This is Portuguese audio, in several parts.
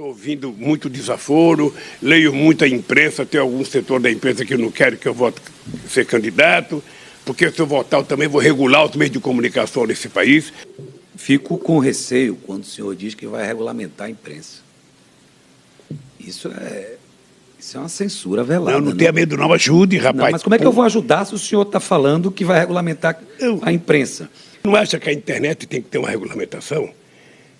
Estou ouvindo muito desaforo, leio muita imprensa, tem algum setor da imprensa que não quer que eu vote ser candidato, porque se eu votar eu também vou regular os meios de comunicação nesse país. Fico com receio quando o senhor diz que vai regulamentar a imprensa. Isso é uma censura velada. Eu não tenho medo não, ajude, rapaz. Não, mas como é que eu vou ajudar se o senhor está falando que vai regulamentar a imprensa? Não acha que a internet tem que ter uma regulamentação?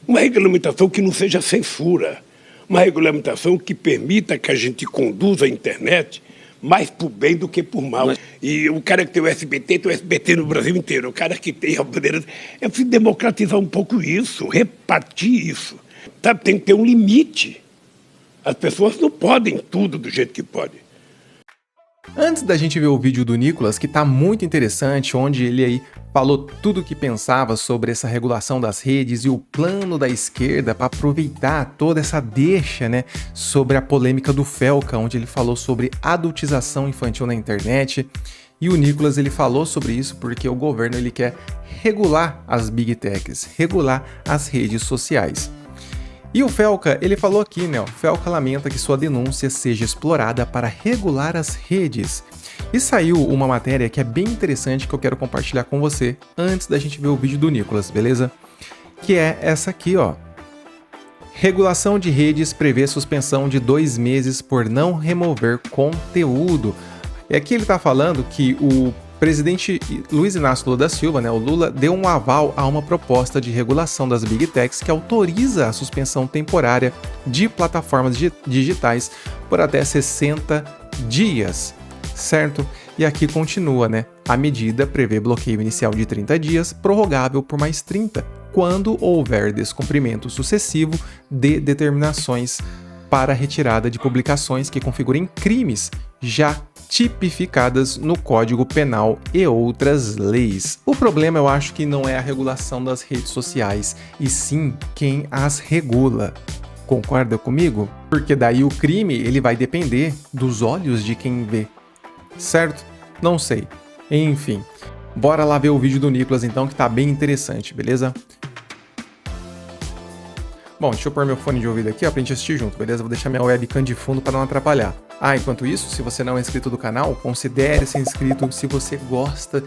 Uma regulamentação que não seja censura. Uma regulamentação que permita que a gente conduza a internet mais por bem do que por mal. E o cara que tem o SBT no Brasil inteiro. O cara que tem a bandeira... É preciso democratizar um pouco isso, repartir isso. Sabe, tem que ter um limite. As pessoas não podem tudo do jeito que podem. Antes da gente ver o vídeo do Nicolas, que tá muito interessante, onde ele aí falou tudo o que pensava sobre essa regulação das redes e o plano da esquerda para aproveitar toda essa deixa, né, sobre a polêmica do Felca, onde ele falou sobre adultização infantil na internet. E o Nicolas, ele falou sobre isso porque o governo ele quer regular as big techs, regular as redes sociais. E o Felca, ele falou aqui, né, o Felca lamenta que sua denúncia seja explorada para regular as redes. E saiu uma matéria que é bem interessante que eu quero compartilhar com você antes da gente ver o vídeo do Nicolas, beleza? Que é essa aqui, ó. Regulação de redes prevê suspensão de 2 meses por não remover conteúdo. E aqui ele tá falando que o presidente Luiz Inácio Lula da Silva, né, o Lula, deu um aval a uma proposta de regulação das Big Techs que autoriza a suspensão temporária de plataformas digitais por até 60 dias, certo? E aqui continua, né? A medida prevê bloqueio inicial de 30 dias, prorrogável por mais 30, quando houver descumprimento sucessivo de determinações para retirada de publicações que configurem crimes já tipificadas no Código Penal e outras leis. O problema, eu acho que não é a regulação das redes sociais, e sim quem as regula. Concorda comigo? Porque daí o crime ele vai depender dos olhos de quem vê. Certo? Não sei. Enfim, bora lá ver o vídeo do Nicolas então, que tá bem interessante, beleza? Bom, deixa eu pôr meu fone de ouvido aqui, ó, pra gente assistir junto, beleza? Vou deixar minha webcam de fundo para não atrapalhar. Ah, enquanto isso, se você não é inscrito do canal, considere ser inscrito se você gosta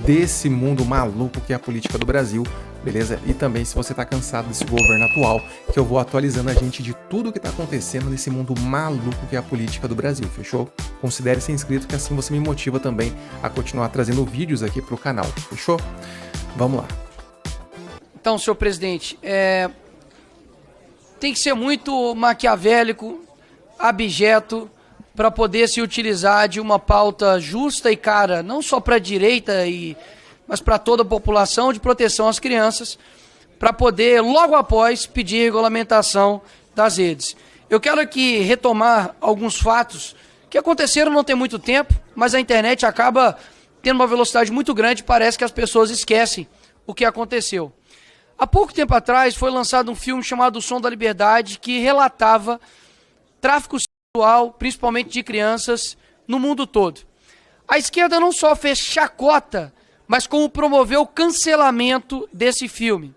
desse mundo maluco que é a política do Brasil, beleza? E também se você tá cansado desse governo atual, que eu vou atualizando a gente de tudo que tá acontecendo nesse mundo maluco que é a política do Brasil, fechou? Considere ser inscrito, que assim você me motiva também a continuar trazendo vídeos aqui pro canal, fechou? Vamos lá. Então, senhor presidente, tem que ser muito maquiavélico, abjeto, para poder se utilizar de uma pauta justa e cara, não só para a direita, mas para toda a população, de proteção às crianças, para poder, logo após, pedir regulamentação das redes. Eu quero aqui retomar alguns fatos que aconteceram não tem muito tempo, mas a internet acaba tendo uma velocidade muito grande, parece que as pessoas esquecem o que aconteceu. Há pouco tempo atrás foi lançado um filme chamado O Som da Liberdade, que relatava tráfico sexual, principalmente de crianças, no mundo todo. A esquerda não só fez chacota, mas como promoveu o cancelamento desse filme.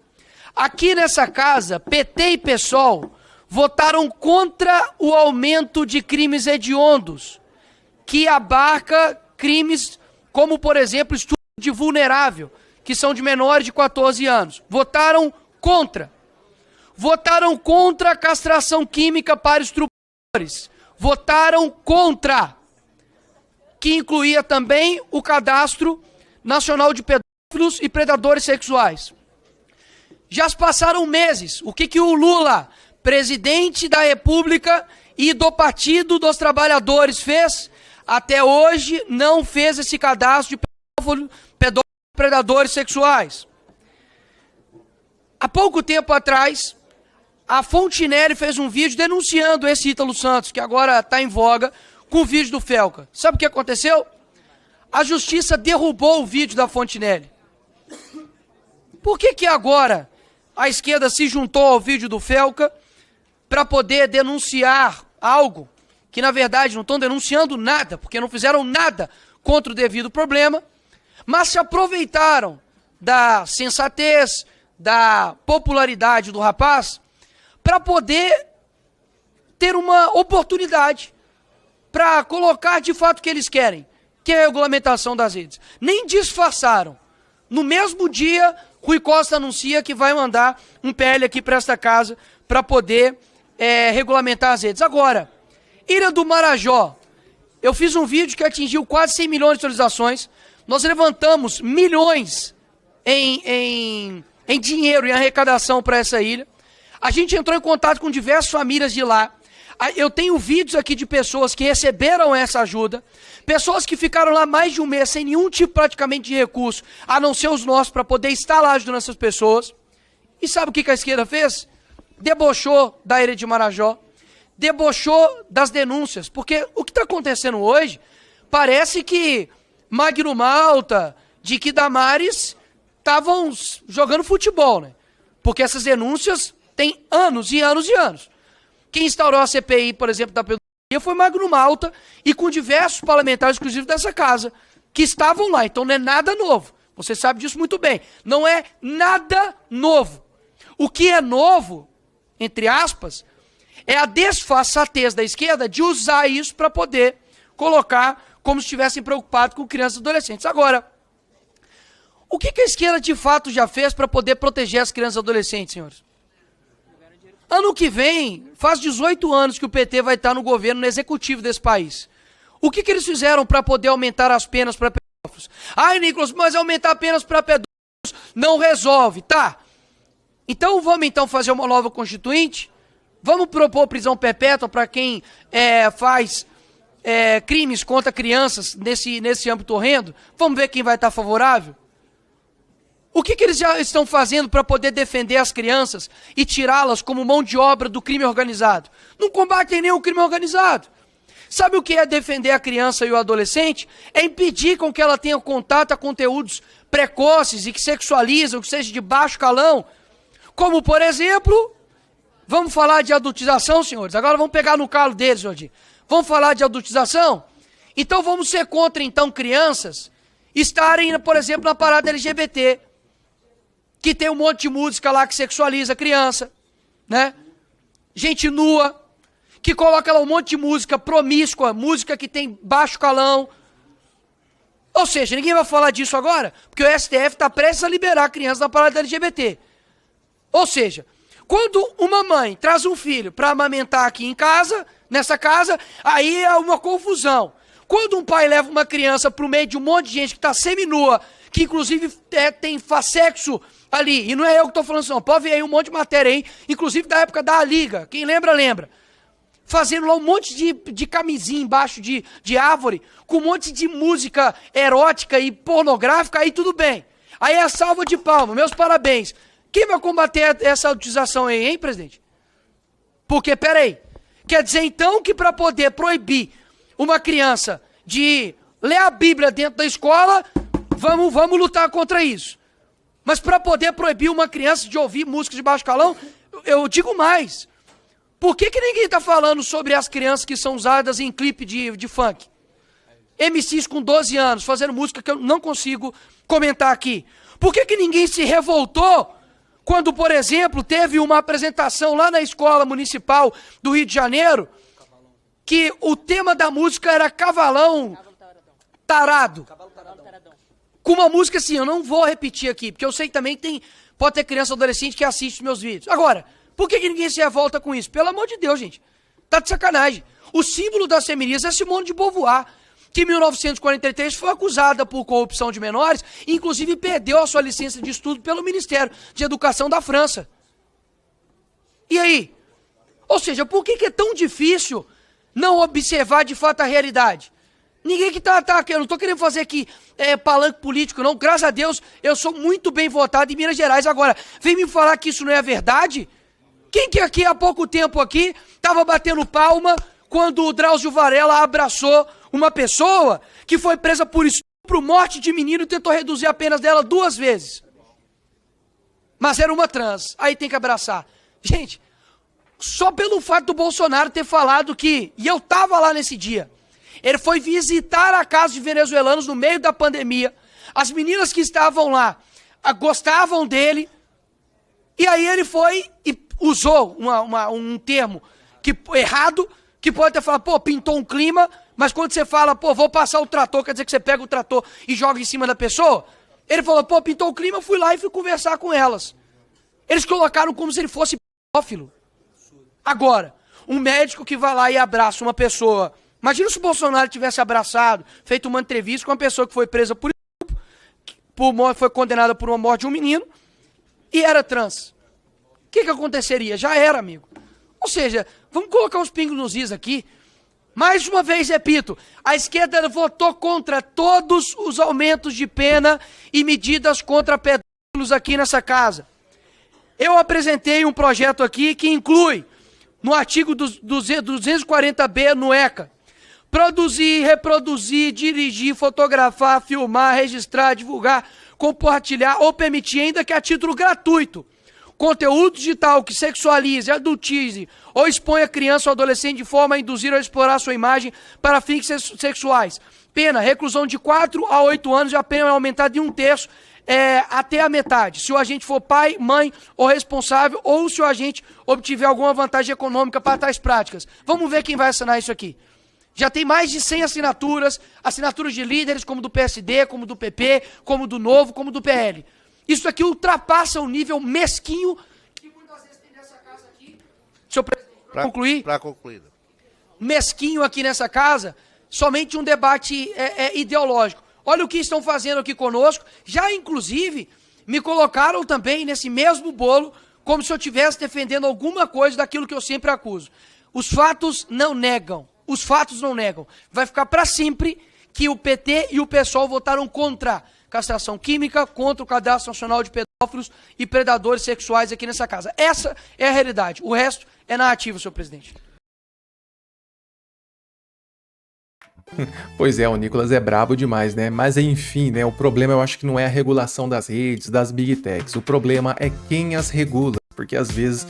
Aqui nessa casa, PT e PSOL votaram contra o aumento de crimes hediondos, que abarca crimes como, por exemplo, estupro de vulnerável, que são de menores de 14 anos. Votaram contra. Votaram contra a castração química para estupradores. Votaram contra, que incluía também o Cadastro Nacional de Pedófilos e Predadores Sexuais. Já se passaram meses. O que o Lula, presidente da República e do Partido dos Trabalhadores, fez? Até hoje não fez esse cadastro de pedófilos predadores sexuais. Há pouco tempo atrás, a Fontinelli fez um vídeo denunciando esse Ítalo Santos, que agora está em voga, com o vídeo do Felca. Sabe o que aconteceu? A justiça derrubou o vídeo da Fontinelli. Por que agora a esquerda se juntou ao vídeo do Felca para poder denunciar algo que, na verdade, não estão denunciando nada, porque não fizeram nada contra o devido problema, mas se aproveitaram da sensatez, da popularidade do rapaz, para poder ter uma oportunidade para colocar de fato o que eles querem, que é a regulamentação das redes. Nem disfarçaram. No mesmo dia, Rui Costa anuncia que vai mandar um PL aqui para esta casa para poder regulamentar as redes. Agora, Ilha do Marajó, eu fiz um vídeo que atingiu quase 100 milhões de visualizações. Nós levantamos milhões em dinheiro, em arrecadação para essa ilha. A gente entrou em contato com diversas famílias de lá. Eu tenho vídeos aqui de pessoas que receberam essa ajuda, pessoas que ficaram lá mais de um mês sem nenhum tipo praticamente de recurso, a não ser os nossos, para poder estar lá ajudando essas pessoas. E sabe o que a esquerda fez? Debochou da Ilha de Marajó, debochou das denúncias, porque o que está acontecendo hoje, parece que Magno Malta, Dick Damares, estavam jogando futebol, né? Porque essas denúncias têm anos e anos e anos. Quem instaurou a CPI, por exemplo, da pedofilia foi Magno Malta e com diversos parlamentares, inclusive dessa casa, que estavam lá. Então não é nada novo. Você sabe disso muito bem. Não é nada novo. O que é novo, entre aspas, é a desfaçatez da esquerda de usar isso para poder colocar como se estivessem preocupados com crianças e adolescentes. Agora, o que a esquerda de fato já fez para poder proteger as crianças e adolescentes, senhores? Ano que vem, faz 18 anos que o PT vai estar no governo, no executivo desse país. O que eles fizeram para poder aumentar as penas para pedófilos? Ai, Nicolas, mas aumentar penas para pedófilos não resolve. Tá. Então vamos fazer uma nova constituinte? Vamos propor prisão perpétua para quem faz crimes contra crianças nesse âmbito horrendo? Vamos ver quem vai estar favorável? O que eles já estão fazendo para poder defender as crianças e tirá-las como mão de obra do crime organizado? Não combatem nem o crime organizado. Sabe o que é defender a criança e o adolescente? É impedir com que ela tenha contato a conteúdos precoces e que sexualizam, que seja de baixo calão. Como, por exemplo, vamos falar de adultização, senhores? Agora vamos pegar no calo deles, Jordi. Vamos falar de adultização? Então vamos ser contra, então, crianças estarem, por exemplo, na parada LGBT. Que tem um monte de música lá que sexualiza a criança, né? Gente nua, que coloca lá um monte de música promíscua, música que tem baixo calão. Ou seja, ninguém vai falar disso agora, porque o STF está prestes a liberar a criança na parada LGBT. Ou seja, quando uma mãe traz um filho para amamentar aqui em casa, nessa casa, aí é uma confusão. Quando um pai leva uma criança para o meio de um monte de gente que está seminua, que inclusive tem sexo ali, e não é eu que estou falando isso não, pode ver aí um monte de matéria aí, inclusive da época da Liga, quem lembra, lembra. Fazendo lá um monte de camisinha embaixo de árvore, com um monte de música erótica e pornográfica, aí tudo bem. Aí é a salva de palmas, meus parabéns. Quem vai combater essa adultização aí, hein, presidente? Porque, peraí, quer dizer então que para poder proibir uma criança de ler a Bíblia dentro da escola, vamos lutar contra isso. Mas para poder proibir uma criança de ouvir música de baixo calão, eu digo mais. Por que ninguém está falando sobre as crianças que são usadas em clipe de funk? MCs com 12 anos fazendo música que eu não consigo comentar aqui. Por que ninguém se revoltou quando, por exemplo, teve uma apresentação lá na Escola Municipal do Rio de Janeiro, que o tema da música era Cavalão Tarado. Com uma música assim, eu não vou repetir aqui, porque eu sei também que pode ter criança ou adolescente que assiste meus vídeos. Agora, por que ninguém se revolta com isso? Pelo amor de Deus, gente. Tá de sacanagem. O símbolo das feministas é Simone de Beauvoir, que em 1943 foi acusada por corrupção de menores, e inclusive perdeu a sua licença de estudo pelo Ministério de Educação da França. E aí? Ou seja, por que é tão difícil não observar de fato a realidade? Ninguém que eu não estou querendo fazer aqui palanque político, não. Graças a Deus, eu sou muito bem votado em Minas Gerais. Agora, vem me falar que isso não é a verdade? Quem que aqui, há pouco tempo aqui, estava batendo palma quando o Drauzio Varela abraçou uma pessoa que foi presa por estupro, morte de menino e tentou reduzir a pena dela 2 vezes? Mas era uma trans, aí tem que abraçar. Gente, só pelo fato do Bolsonaro ter falado que, e eu estava lá nesse dia, ele foi visitar a casa de venezuelanos no meio da pandemia. As meninas que estavam lá gostavam dele. E aí ele foi e usou um termo errado, que pode até falar, pô, pintou um clima, mas quando você fala, pô, vou passar o trator, quer dizer que você pega o trator e joga em cima da pessoa? Ele falou, pô, pintou o clima, eu fui lá e fui conversar com elas. Eles colocaram como se ele fosse pedófilo. Agora, um médico que vai lá e abraça uma pessoa. Imagina se o Bolsonaro tivesse abraçado, feito uma entrevista com uma pessoa que foi presa foi condenada por uma morte de um menino e era trans. O que aconteceria? Já era, amigo. Ou seja, vamos colocar os pingos nos is aqui. Mais uma vez, repito, a esquerda votou contra todos os aumentos de pena e medidas contra pedófilos aqui nessa casa. Eu apresentei um projeto aqui que inclui, no artigo 240B no ECA, produzir, reproduzir, dirigir, fotografar, filmar, registrar, divulgar, compartilhar ou permitir, ainda que a título gratuito, conteúdo digital que sexualize, adultize ou exponha criança ou adolescente de forma a induzir ou explorar sua imagem para fins sexuais. Pena, reclusão de 4 a 8 anos e a pena é aumentada de 1/3 até a metade. Se o agente for pai, mãe ou responsável ou se o agente obtiver alguma vantagem econômica para tais práticas. Vamos ver quem vai assinar isso aqui. Já tem mais de 100 assinaturas, assinaturas de líderes como do PSD, como do PP, como do Novo, como do PL. Isso aqui ultrapassa o nível mesquinho que muitas vezes tem nessa casa aqui. Senhor presidente, para concluir? Para concluir. Mesquinho aqui nessa casa, somente um debate ideológico. Olha o que estão fazendo aqui conosco. Já, inclusive, me colocaram também nesse mesmo bolo, como se eu estivesse defendendo alguma coisa daquilo que eu sempre acuso. Os fatos não negam. Os fatos não negam. Vai ficar para sempre que o PT e o PSOL votaram contra castração química, contra o Cadastro Nacional de Pedófilos e Predadores Sexuais aqui nessa casa. Essa é a realidade. O resto é narrativa, senhor presidente. Pois é, o Nicolas é brabo demais, né? Mas enfim, né? O problema eu acho que não é a regulação das redes, das big techs. O problema é quem as regula, porque às vezes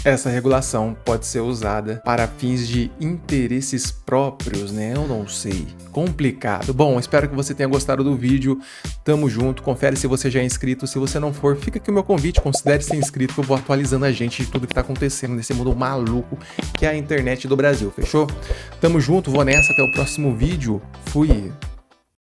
essa regulação pode ser usada para fins de interesses próprios, né? Eu não sei. Complicado. Bom, espero que você tenha gostado do vídeo. Tamo junto. Confere se você já é inscrito. Se você não for, fica aqui o meu convite. Considere ser inscrito que eu vou atualizando a gente de tudo que tá acontecendo nesse mundo maluco que é a internet do Brasil. Fechou? Tamo junto. Vou nessa. Até o próximo vídeo. Fui.